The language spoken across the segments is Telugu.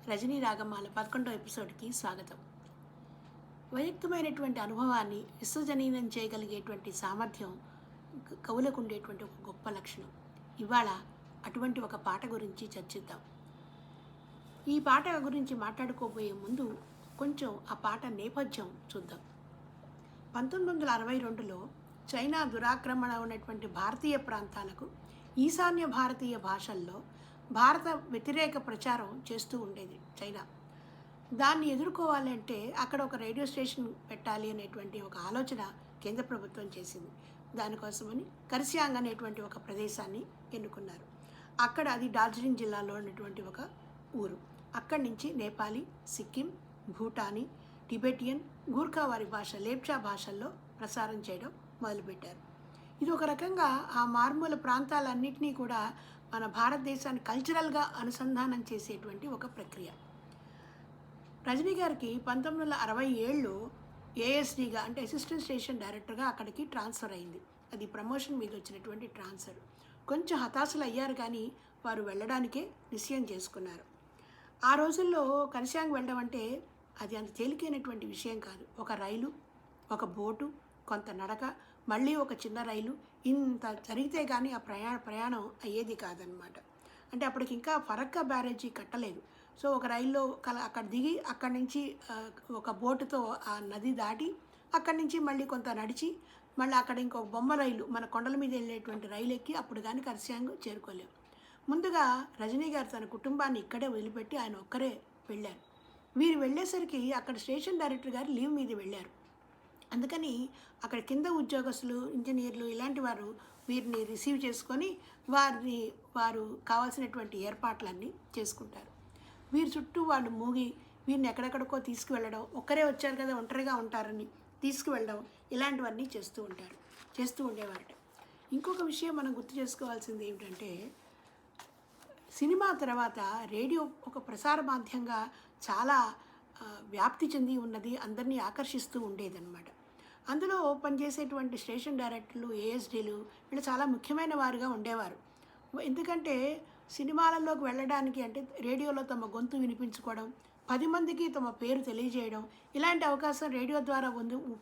రజనీ రాగమాల 11వ ఎపిసోడ్కి స్వాగతం. వైయక్తికమైనటువంటి అనుభవాన్ని విశ్వజనీనం చేయగలిగేటువంటి సామర్థ్యం కవులకు ఉండేటువంటి ఒక గొప్ప లక్షణం. ఇవాళ అటువంటి ఒక పాట గురించి చర్చిద్దాం. ఈ పాట గురించి మాట్లాడుకోబోయే ముందు కొంచెం ఆ పాట నేపథ్యం చూద్దాం. 1962లో చైనా దురాక్రమణ ఉన్నటువంటి భారతీయ ప్రాంతాలకు ఈశాన్య భారతీయ భాషల్లో భారత వ్యతిరేక ప్రచారం చేస్తూ ఉండేది చైనా. దాన్ని ఎదుర్కోవాలంటే అక్కడ ఒక రేడియో స్టేషన్ పెట్టాలి అనేటువంటి ఒక ఆలోచన కేంద్ర ప్రభుత్వం చేసింది. దానికోసమని కర్సియాంగ్ అనేటువంటి ఒక ప్రదేశాన్ని ఎన్నుకున్నారు. అక్కడ అది డార్జిలింగ్ జిల్లాలో ఉన్నటువంటి ఒక ఊరు. అక్కడి నుంచి నేపాలీ, సిక్కిం, భూటానీ, టిబెటియన్, గూర్ఖా వారి భాష లేప్చా భాషల్లో ప్రసారం చేయడం మొదలుపెట్టారు. ఇది ఒక రకంగా ఆ మారుమూల ప్రాంతాలన్నింటినీ కూడా మన భారతదేశాన్ని కల్చరల్గా అనుసంధానం చేసేటువంటి ఒక ప్రక్రియ. రజనీ గారికి 1967లో ఏఎస్డీగా అంటే అసిస్టెంట్ స్టేషన్ డైరెక్టర్గా అక్కడికి ట్రాన్స్ఫర్ అయింది. అది ప్రమోషన్ మీద వచ్చినటువంటి ట్రాన్స్ఫర్. కొంచెం హతాశలు అయ్యారు, కానీ వారు వెళ్ళడానికే నిశ్చయం చేసుకున్నారు. ఆ రోజుల్లో కర్సియాంగ్ వెళ్ళడం అంటే అది అంత తేలికైనటువంటి విషయం కాదు. ఒక రైలు, ఒక బోటు, కొంత నడక, మళ్ళీ ఒక చిన్న రైలు, ఇంత జరిగితే కానీ ఆ ప్రయాణం అయ్యేది కాదనమాట. అంటే అప్పటికి ఇంకా ఫరక్కా బ్యారేజీ కట్టలేదు. సో ఒక రైల్లో అక్కడ దిగి అక్కడి నుంచి ఒక బోటుతో ఆ నది దాటి అక్కడి నుంచి మళ్ళీ కొంత నడిచి మళ్ళీ అక్కడ ఇంకొక బొమ్మ రైలు, మన కొండల మీద వెళ్ళేటువంటి రైలు ఎక్కి అప్పుడు కానీ కర్సియాంగ్ చేరుకోలేము. ముందుగా రజనీ గారు తన కుటుంబాన్ని ఇక్కడే వదిలిపెట్టి ఆయన ఒక్కరే వెళ్ళారు. వీరు వెళ్ళేసరికి అక్కడ స్టేషన్ డైరెక్టర్ గారు లీవ్ మీద వెళ్ళారు. అందుకని అక్కడ కింద ఉద్యోగస్తులు, ఇంజనీర్లు ఇలాంటి వారు వీరిని రిసీవ్ చేసుకొని వారు కావాల్సినటువంటి ఏర్పాట్లన్నీ చేసుకుంటారు. వీరి చుట్టూ వాళ్ళు మూగి వీరిని ఎక్కడెక్కడికో తీసుకువెళ్ళడం, ఒక్కరే వచ్చారు కదా ఒంటరిగా ఉంటారని తీసుకువెళ్ళడం, ఇలాంటివన్నీ చేస్తూ ఉండేవారట. ఇంకొక విషయం మనం గుర్తు చేసుకోవాల్సింది ఏమిటంటే, సినిమా తర్వాత రేడియో ఒక ప్రసార మాధ్యంగా చాలా వ్యాప్తి చెంది ఉన్నది, అందరినీ ఆకర్షిస్తూ ఉండేదన్నమాట. అందులో పనిచేసేటువంటి స్టేషన్ డైరెక్టర్లు, ఏఎస్డీలు వీళ్ళు చాలా ముఖ్యమైన వారుగా ఉండేవారు. ఎందుకంటే సినిమాలలోకి వెళ్ళడానికి అంటే రేడియోలో తమ గొంతు వినిపించుకోవడం, 10 మందికి తమ పేరు తెలియజేయడం, ఇలాంటి అవకాశం రేడియో ద్వారా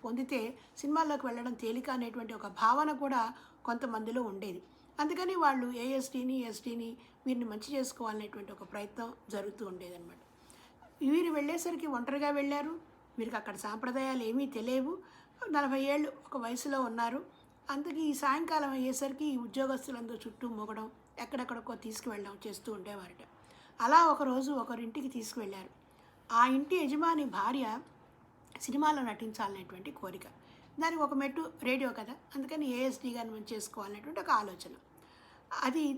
పొందితే సినిమాల్లోకి వెళ్ళడం తేలిక అనేటువంటి ఒక భావన కూడా కొంతమందిలో ఉండేది. అందుకని వాళ్ళు ఏఎస్డీని, ఎస్డీని వీరిని మంచి చేసుకోవాలనేటువంటి ఒక ప్రయత్నం జరుగుతూ ఉండేదన్నమాట. వీరు వెళ్ళేసరికి ఒంటరిగా వెళ్ళారు. వీరికి అక్కడ సాంప్రదాయాలు ఏమీ తెలియవు. 40 ఏళ్ళు ఒక వయసులో ఉన్నారు. అందుకే ఈ సాయంకాలం అయ్యేసరికి ఈ ఉద్యోగస్తులందరూ చుట్టూ మూగడం, ఎక్కడెక్కడికో తీసుకువెళ్ళడం చేస్తూ ఉండేవారట. అలా ఒకరోజు ఒకరింటికి తీసుకువెళ్ళారు. ఆ ఇంటి యజమాని భార్య సినిమాలో నటించాలనేటువంటి కోరిక. దానికి ఒక మెట్టు రేడియో కదా, అందుకని ఏఎస్డీ గారిని మనం చేసుకోవాలనేటువంటి ఒక ఆలోచన.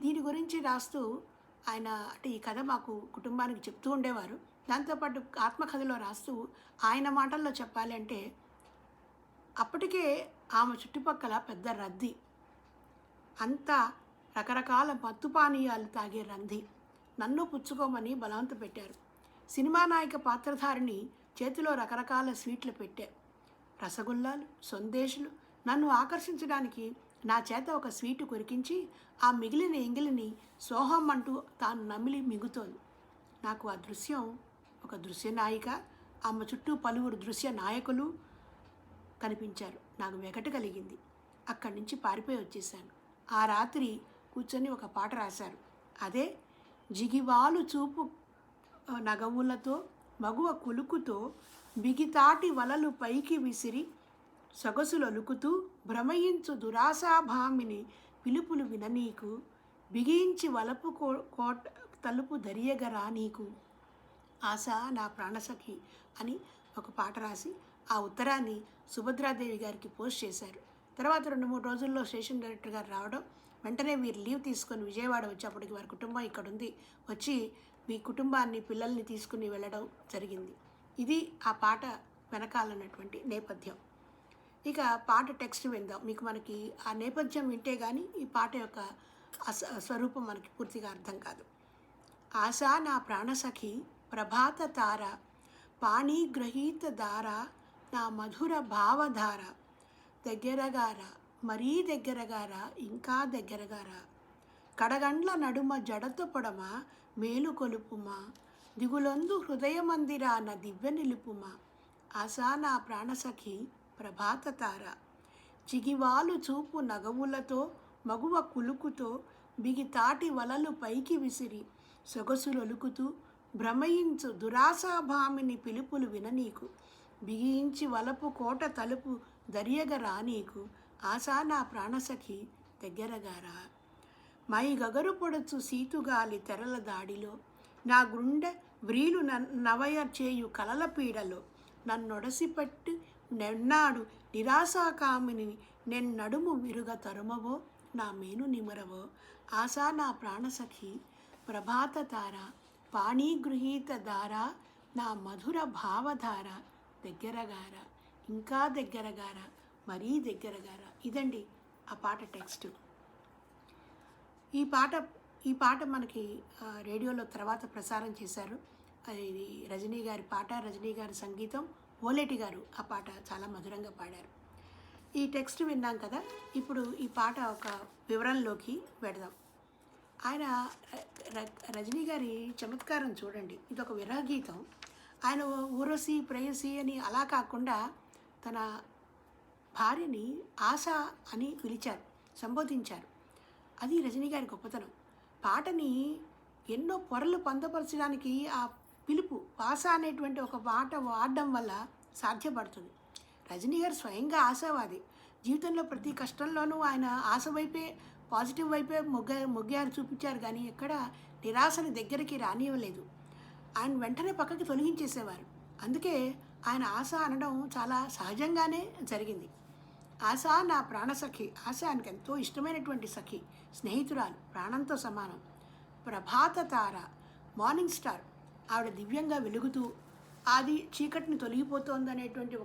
దీని గురించి రాస్తూ ఆయన అంటే ఈ కథ మాకు కుటుంబానికి చెప్తూ ఉండేవారు. దాంతోపాటు ఆత్మకథలో రాస్తూ ఆయన మాటల్లో చెప్పాలి అంటే, అప్పటికే ఆమె చుట్టుపక్కల పెద్ద రద్దీ, అంతా రకరకాల మత్తు పానీయాలు తాగే రంది. నన్ను పుచ్చుకోమని బలవంత పెట్టారు. సినిమా నాయక పాత్రధారిని చేతిలో రకరకాల స్వీట్లు పెట్టారు. రసగుల్లాలు, సందేశులు. నన్ను ఆకర్షించడానికి నా చేత ఒక స్వీటు కొరికించి ఆ మిగిలిన ఎంగిలిని సోహం అంటూ తాను నమిలి మిగుతోంది. నాకు ఆ దృశ్యం ఒక దృశ్య నాయిక, ఆమె చుట్టూ పలువురు దృశ్య నాయకులు కనిపించారు. నాకు వెగటు కలిగింది. అక్కడి నుంచి పారిపోయి వచ్చేసాను. ఆ రాత్రి కూర్చొని ఒక పాట రాశారు. అదే జిగివాలు చూపు నగవులతో మగువ కులుకుతో బిగితాటి వలలు పైకి విసిరి సొగసులొలుకుతూ భ్రమయించు దురాశాభామిని పిలుపులు విననీకు బిగించి వలపు కోట తలుపు దరియగరా నీకు ఆశ నా ప్రాణసఖి అని ఒక పాట రాసి ఆ ఉత్తరాన్ని సుభద్రాదేవి గారికి పోస్ట్ చేశారు. తర్వాత 2-3 రోజుల్లో స్టేషన్ డైరెక్టర్ గారు రావడం, వెంటనే వీరు లీవ్ తీసుకొని విజయవాడ వచ్చి, అప్పటికి వారి కుటుంబం ఇక్కడ ఉంది, వచ్చి మీ కుటుంబాన్ని పిల్లల్ని తీసుకుని వెళ్ళడం జరిగింది. ఇది ఆ పాట వెనకాలన్నటువంటి నేపథ్యం. ఇక పాట టెక్స్ట్ విందాం. మనకి ఆ నేపథ్యం వింటే కానీ ఈ పాట యొక్క స్వరూపం మనకి పూర్తిగా అర్థం కాదు. ఆశ నా ప్రాణసఖి ప్రభాత తార పాణిగ్రహీత దార నా మధుర భావధార దగ్గరగారా మరీ దగ్గరగారా ఇంకా దగ్గరగారా కడగండ్ల నడుమ జడత పొడమ మేలు కొలుపుమా దిగులొందు హృదయమందిరాన దివ్య నిలుపుమ ఆశా నా ప్రాణసఖి ప్రభాత తార. చిగివాలు చూపు నగవులతో మగువ కులుకుతో బిగితాటి వలలు పైకి విసిరి సొగసులొలుకుతూ భ్రమయించు దురాశాభామిని పిలుపులు విననీకు బిగించి వలపు కోట తలుపు దరియగ రానీకు ఆశా నా ప్రాణసఖి దగ్గరగారా. మై గగరు పొడచు సీతుగాలి తెరల దాడిలో నా గుండె వ్రీలు నవయర్చేయు కలల పీడలో నన్నొడసిపట్టి నెన్నాడు నిరాశాకామిని నెన్నడుము విరుగ తరుమవో నా మేను నిమరవో ఆశా నా ప్రాణసఖి ప్రభాత తార. పాణీగృహీత దార నా మధుర భావధార దగ్గరగార, ఇంకా దగ్గరగార, మరీ దగ్గరగార. ఇదండి ఆ పాట టెక్స్ట్. ఈ పాట మనకి రేడియోలో తర్వాత ప్రసారం చేశారు. ఇది రజనీ గారి పాట, రజనీ గారి సంగీతం, ఓలేటి గారు ఆ పాట చాలా మధురంగా పాడారు. ఈ టెక్స్ట్ విన్నాం కదా, ఇప్పుడు ఈ పాట ఒక వివరంలోకి వెడదాం. ఆయన రజనీ గారి చమత్కారం చూడండి. ఇది ఒక విరహ గీతం. ఆయన ఊరసి ప్రేయసి అని అలా కాకుండా తన భార్యని ఆశ అని పిలిచారు, సంబోధించారు. అది రజనీ గారి గొప్పతనం. పాటని ఎన్నో పొరలు పొందపరచడానికి ఆ పిలుపు ఆశ అనేటువంటి ఒక మాట వాడడం వల్ల సాధ్యపడుతుంది. రజనీ గారు స్వయంగా ఆశావాది. జీవితంలో ప్రతి కష్టంలోనూ ఆయన ఆశ వైపే, పాజిటివ్ వైపే మొగ్గారు చూపించారు, కానీ ఎక్కడ నిరాశని దగ్గరికి రానివ్వలేదు. ఆయన వెంటనే పక్కకి తొలగించేసేవారు. అందుకే ఆయన ఆశ అనడం చాలా సహజంగానే జరిగింది. ఆశ నా ప్రాణసఖి. ఆశ ఆయనకు ఎంతో ఇష్టమైనటువంటి సఖి, స్నేహితురాలు, ప్రాణంతో సమానం. ప్రభాత తార, మార్నింగ్ స్టార్. ఆవిడ దివ్యంగా వెలుగుతూ అది చీకటిని తొలగిపోతోందనేటువంటి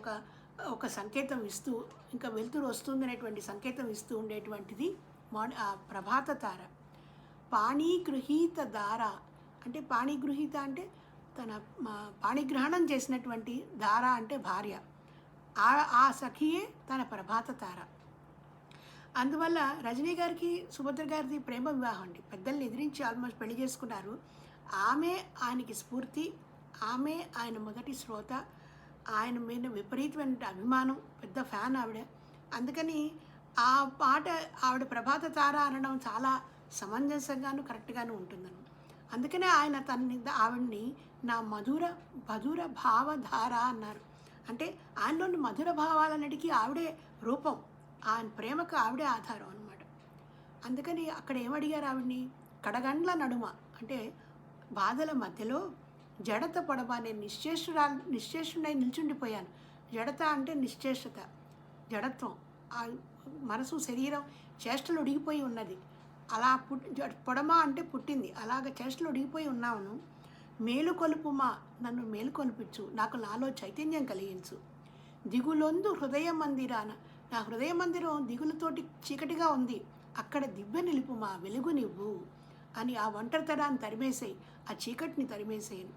ఒక సంకేతం ఇస్తూ, ఇంకా వెలుతురు వస్తుందనేటువంటి సంకేతం ఇస్తూ ఉండేటువంటిది ప్రభాత తార. పాణీగృహీత దార అంటే, పాణిగృహీత అంటే తన పాణిగ్రహణం చేసినటువంటి దార అంటే భార్య. ఆ సఖియే తన ప్రభాత తార. అందువల్ల రజనీ గారికి సుభద్ర గారిది ప్రేమ వివాహం అండి. పెద్దల్ని ఎదిరించి ఆల్మోస్ట్ పెళ్లి చేసుకున్నారు. ఆమె ఆయనకి స్ఫూర్తి, ఆమె ఆయన మొదటి శ్రోత, ఆయన మీద విపరీతమైన అభిమానం, పెద్ద ఫ్యాన్ ఆవిడ. అందుకని ఆ పాట ఆవిడ ప్రభాత తార అనడం చాలా సమంజసంగాను కరెక్ట్గాను ఉంటుందన్నమాట. అందుకనే ఆయన ఆవిడ్ని నా మధుర భావధార అన్నారు. అంటే ఆయనలోని మధుర భావాలన్నిటికీ ఆవిడే రూపం, ఆయన ప్రేమకు ఆవిడే ఆధారం అన్నమాట. అందుకని అక్కడ ఏమడిగారు ఆవిడ్ని? కడగండ్ల నడుమ అంటే బాధల మధ్యలో జడత పొడవ, నేను నిశ్చేష్టుడై నిల్చుండిపోయాను. జడత అంటే నిశ్చేష్టత, జడత్వం, ఆ మనసు శరీరం చేష్టలు ఉడిగిపోయి ఉన్నది. అలా పొడమ అంటే పుట్టింది, అలాగ చేష్టలు ఉడిగిపోయి ఉన్నాను. మేలుకొలుపుమా, నన్ను మేలుకొల్పించు, నాలో చైతన్యం కలిగించు. దిగులొందు హృదయ మందిరాన, నా హృదయ మందిరం దిగులతోటి చీకటిగా ఉంది, అక్కడ దివ్య నిలుపుమా, వెలుగునివ్వు అని ఆ ఒంటరితనాన్ని తరిమేసేయి, ఆ చీకటిని తరిమేసేయను.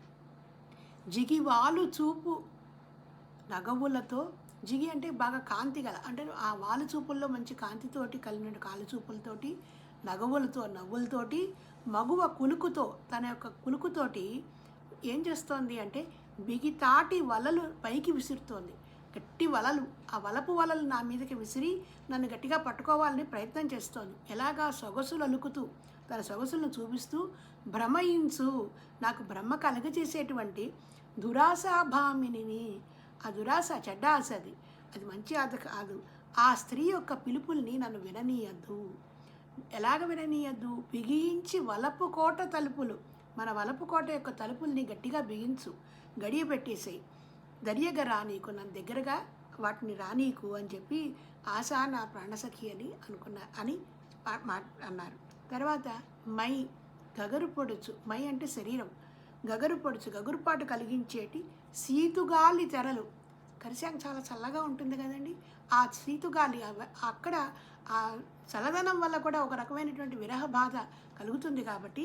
జిగివాలు చూపు నగవులతో, జిగి అంటే బాగా కాంతి గల, అంటే ఆ వాలు చూపుల్లో మంచి కాంతితోటి కలిగిన కాలు చూపులతోటి, నగవులతో, నవ్వులతోటి, మగువ కులుకుతో, తన యొక్క కులుకుతోటి ఏం చేస్తోంది అంటే బిగితాటి వలలు పైకి విసురుతోంది. గట్టి వలలు, ఆ వలపు వలలు నా మీదకి విసిరి నన్ను గట్టిగా పట్టుకోవాలని ప్రయత్నం చేస్తోంది. ఎలాగా? సొగసులు అలుకుతూ, తన సొగసులను చూపిస్తూ, భ్రమయించు, నాకు భ్రమ కలగజేసేటువంటి దురాశాభామిని. ఆ దురాశ చెడ్డ ఆశ, అది మంచి ఆశ కాదు. ఆ స్త్రీ యొక్క పిలుపుల్ని నన్ను విననీయద్దు. ఎలాగ విననీయద్దు? బిగించి వలపు కోట తలుపులు, మన వలపు కోట యొక్క తలుపుల్ని గట్టిగా బిగించు, గడియ పెట్టేసేయి, దర్యగా రానీకు, నన్ను దగ్గరగా వాటిని రానీకు అని చెప్పి ఆశ నా ప్రాణసఖి అని అన్నారు. తర్వాత మై గగరు పొడుచు, మై అంటే శరీరం, గగరు పొడుచు, గగురుపాటు కలిగించేటి సీతుగాలి తెరలు. కరిశాక చాలా చల్లగా ఉంటుంది కదండి, ఆ సీతుగాలి అక్కడ ఆ చల్లదనం వల్ల కూడా ఒక రకమైనటువంటి విరహ బాధ కలుగుతుంది. కాబట్టి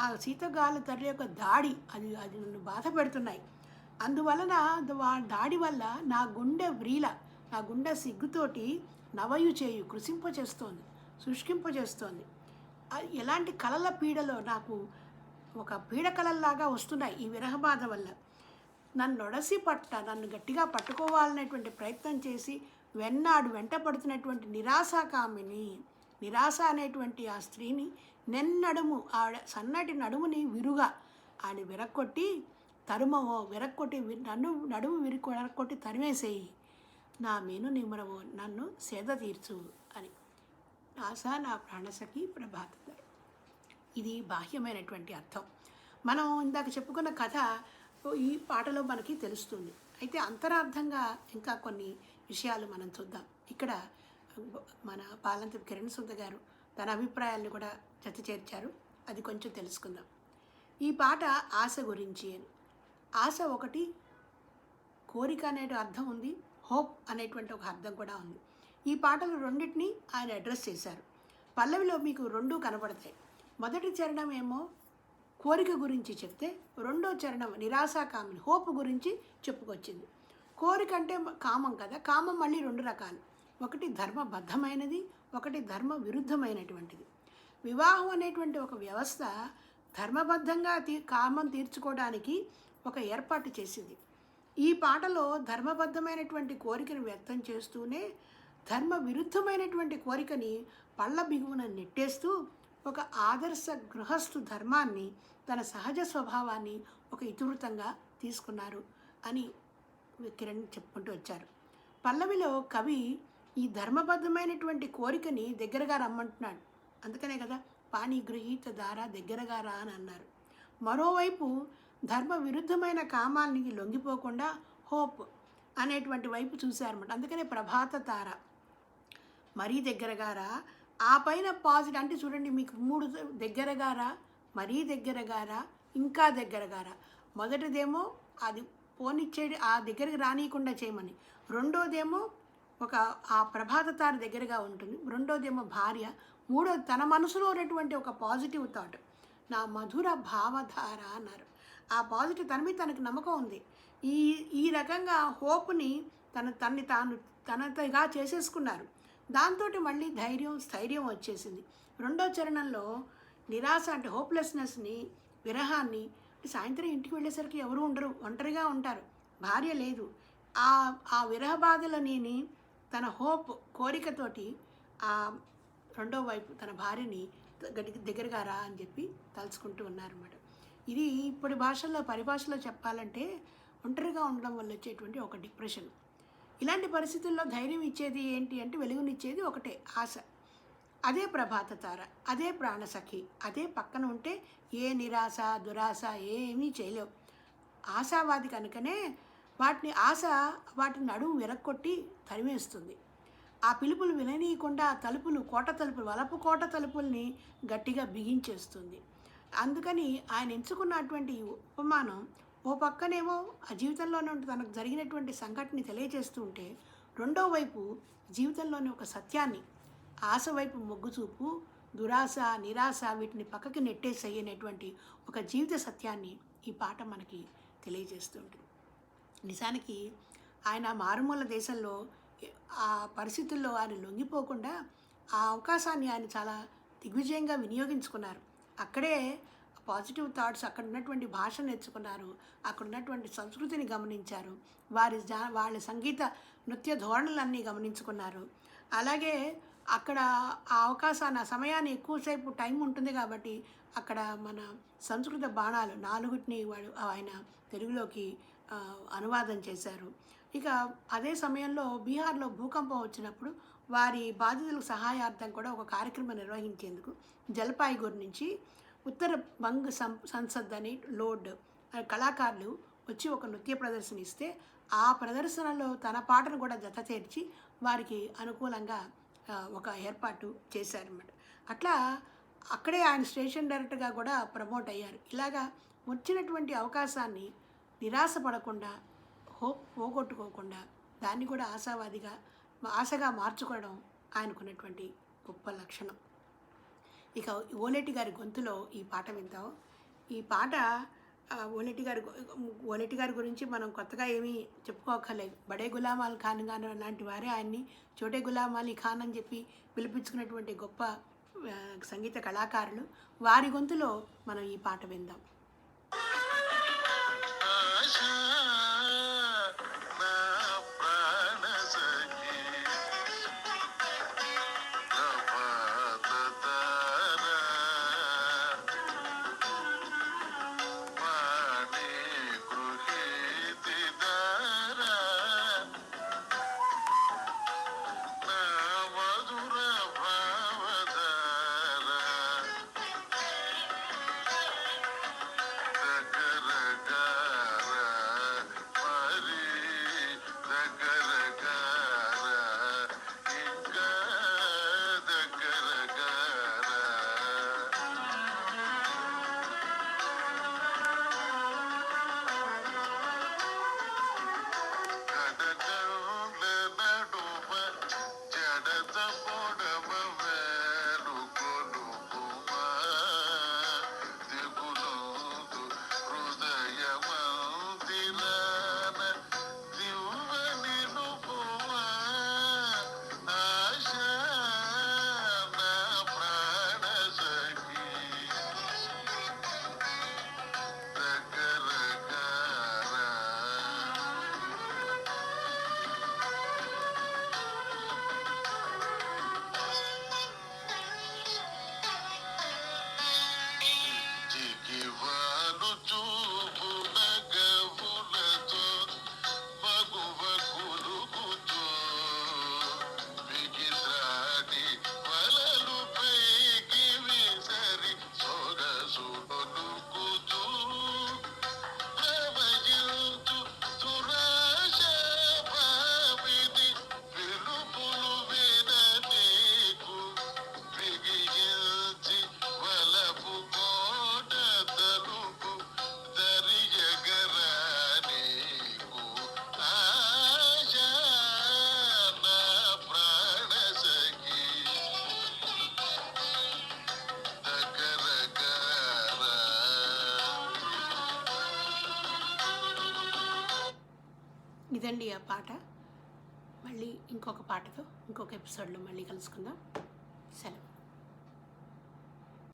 ఆ సీతగాలి తెర యొక్క దాడి అది నన్ను బాధ పెడుతున్నాయి. అందువలన దాడి వల్ల నా గుండె సిగ్గుతోటి నవయు చేయు, కృషింపచేస్తోంది, శుష్కింపచేస్తోంది. ఎలాంటి కలల పీడలో నాకు ఒక పీడకలల్లాగా వస్తున్నాయి ఈ విరహ బాధ వల్ల. నన్ను గట్టిగా పట్టుకోవాలనేటువంటి ప్రయత్నం చేసి వెంట పడుతున్నటువంటి నిరాశాకామిని, నిరాశ అనేటువంటి ఆ స్త్రీని నెన్నడుము ఆవిడ సన్నటి నడుముని విరుగా ఆని విరక్కొట్టి తరుమవో, నడుము విరక్కొట్టి తరిమేసేయి, నా మేను నిమ్మరవో, నన్ను సేద తీర్చు అని. ఆశ నా ప్రాణసఖి ప్రభాత. ఇది బాహ్యమైనటువంటి అర్థం. మనం ఇందాక చెప్పుకున్న కథ ఈ పాటలో మనకి తెలుస్తుంది. అయితే అంతరార్థంగా ఇంకా కొన్ని విషయాలు మనం చూద్దాం. ఇక్కడ మన పాలంతి కిరణ్ సుంద గారు తన అభిప్రాయాలను కూడా జత చేర్చారు. అది కొంచెం తెలుసుకుందాం. ఈ పాట ఆశ గురించి అని. ఆశ ఒకటి, కోరిక అనే అర్థం ఉంది, హోప్ అనేటువంటి ఒక అర్థం కూడా ఉంది. ఈ పాటలు రెండింటినీ ఆయన అడ్రస్ చేశారు. పల్లవిలో మీకు రెండు కనపడతాయి. మొదటి చరణం ఏమో కోరిక గురించి చెప్తే, రెండో చరణం నిరాశాకామిని, హోప్ గురించి చెప్పుకొచ్చింది. కోరిక అంటే కామం కదా, కామం మళ్ళీ రెండు రకాలు. ఒకటి ధర్మబద్ధమైనది, ఒకటి ధర్మ విరుద్ధమైనటువంటిది. వివాహం అనేటువంటి ఒక వ్యవస్థ ధర్మబద్ధంగా కామం తీర్చుకోవడానికి ఒక ఏర్పాటు చేసింది. ఈ పాటలో ధర్మబద్ధమైనటువంటి కోరికను వ్యక్తం చేస్తూనే ధర్మ విరుద్ధమైనటువంటి కోరికని పళ్ళ బిగువున నెట్టేస్తూ ఒక ఆదర్శ గృహస్థు ధర్మాన్ని, తన సహజ స్వభావాన్ని ఒక ఇతివృత్తంగా తీసుకున్నారు అని కిరణ్ చెప్పుకుంటూ వచ్చారు. పల్లవిలో కవి ఈ ధర్మబద్ధమైనటువంటి కోరికని దగ్గరగా రమ్మంటున్నాడు. అందుకనే కదా పాణి గృహీత దార దగ్గరగా రా అని అన్నారు. మరోవైపు ధర్మ విరుద్ధమైన కామాన్ని లొంగిపోకుండా హోప్ అనేటువంటి వైపు చూశారన్నమాట. అందుకనే ప్రభాత తార, మరీ దగ్గరగా రా, ఆ పైన పాజిటివ్ అంటే చూడండి, మీకు మూడు దగ్గరగా రా, మరీ దగ్గరగా రా, ఇంకా దగ్గరగా రా. మొదటిదేమో అది పోనిచ్చేది, ఆ దగ్గరికి రానియకుండా చేయమని. రెండోదేమో ఒక ఆ ప్రభాత తార దగ్గరగా ఉంటుంది. రెండోదేమో భార్య. మూడోది తన మనసులో ఉన్నటువంటి ఒక పాజిటివ్ థాట్, నా మధుర భావధార అన్నారు. ఆ పాజిటివ్ తన మీద తనకు నమ్మకం ఉంది. ఈ రకంగా హోప్ని తనగా చేసేసుకున్నారు. దాంతో మళ్ళీ స్థైర్యం వచ్చేసింది. రెండో చరణంలో నిరాశ అంటే హోప్లెస్నెస్ని, విరహాన్ని, సాయంత్రం ఇంటికి వెళ్ళేసరికి ఎవరు ఉండరు, ఒంటరిగా ఉంటారు, భార్య లేదు. ఆ విరహ బాధలని తన హోప్ కోరికతోటి ఆ రెండో వైపు తన భార్యని దగ్గరగా రా అని చెప్పి తలుచుకుంటూ ఉన్నారన్నమాట. ఇది ఇప్పటి పరిభాషలో చెప్పాలంటే ఒంటరిగా ఉండడం వల్ల వచ్చేటువంటి ఒక డిప్రెషన్. ఇలాంటి పరిస్థితుల్లో ధైర్యం ఇచ్చేది ఏంటి అంటే, వెలుగునిచ్చేది ఒకటే, ఆశ. అదే ప్రభాత తార, అదే ప్రాణసఖి, అదే పక్కన ఉంటే ఏ నిరాశ దురాశ ఏమీ చేయలేవు. ఆశావాది కనుకనే వాటిని నడుము విరక్కొట్టి తరిమేస్తుంది. ఆ పిలుపులు విననీయకుండా వలపు కోట తలుపుల్ని గట్టిగా బిగించేస్తుంది. అందుకని ఆయన ఎంచుకున్నటువంటి ఉపమానం, ఓ పక్కనేమో ఆ జీవితంలోనే తనకు జరిగినటువంటి సంఘటనని తెలియజేస్తూ ఉంటే, రెండో వైపు జీవితంలోని ఒక సత్యాన్ని, ఆశ వైపు మొగ్గు చూపు, దురాశ నిరాశ వీటిని పక్కకి నెట్టేసేయనేటువంటి ఒక జీవిత సత్యాన్ని ఈ పాట మనకి తెలియజేస్తూ ఉంటుంది. నిజానికి ఆయన మారుమూల దేశంలో ఆ పరిస్థితుల్లో ఆయన లొంగిపోకుండా ఆ అవకాశాన్ని ఆయన చాలా దిగ్విజయంగా వినియోగించుకున్నారు. అక్కడే పాజిటివ్ థాట్స్, అక్కడ ఉన్నటువంటి భాష నేర్చుకున్నారు, అక్కడ ఉన్నటువంటి సంస్కృతిని గమనించారు, వాళ్ళ సంగీత నృత్య ధోరణులన్నీ గమనించుకున్నారు. అలాగే అక్కడ ఆ అవకాశాన్ని, ఆ సమయాన్ని ఎక్కువసేపు టైం ఉంటుంది కాబట్టి అక్కడ మన సంస్కృత బాణాలు 4ని ఆయన తెలుగులోకి అనువాదం చేశారు. ఇక అదే సమయంలో బీహార్లో భూకంపం వచ్చినప్పుడు వారి బాధితులకు సహాయార్థం కూడా ఒక కార్యక్రమం నిర్వహించేందుకు జల్పాయిగూర్ నుంచి ఉత్తర బంగ్ సంసద్ అని కళాకారులు వచ్చి ఒక నృత్య ప్రదర్శన ఇస్తే, ఆ ప్రదర్శనలో తన పాటను కూడా జత చేర్చి వారికి అనుకూలంగా ఒక ఏర్పాటు చేశారన్నమాట. అట్లా అక్కడే ఆయన స్టేషన్ డైరెక్టర్గా కూడా ప్రమోట్ అయ్యారు. ఇలాగా వచ్చినటువంటి అవకాశాన్ని నిరాశపడకుండా, హోప్ పోగొట్టుకోకుండా, దాన్ని కూడా ఆశగా మార్చుకోవడం ఆయనకున్నటువంటి గొప్ప లక్షణం. ఇక ఓలేటి గారి గొంతులో ఈ పాట వింటాం. ఈ పాట ఓలేటి గారి గురించి మనం కొత్తగా ఏమీ చెప్పుకోకర్లేదు. బడే గులాం అలీ ఖాన్ గారు లాంటి వారే ఆయన్ని చోటే గులాం అలీ ఖాన్ అని చెప్పి పిలిపించుకున్నటువంటి గొప్ప సంగీత కళాకారులు. వారి గొంతులో మనం ఈ పాట విందాం. ఇదండి ఆ పాట. మళ్ళీ ఇంకొక పాటతో ఇంకొక ఎపిసోడ్లో మళ్ళీ కలుసుకుందాం. సెలవు.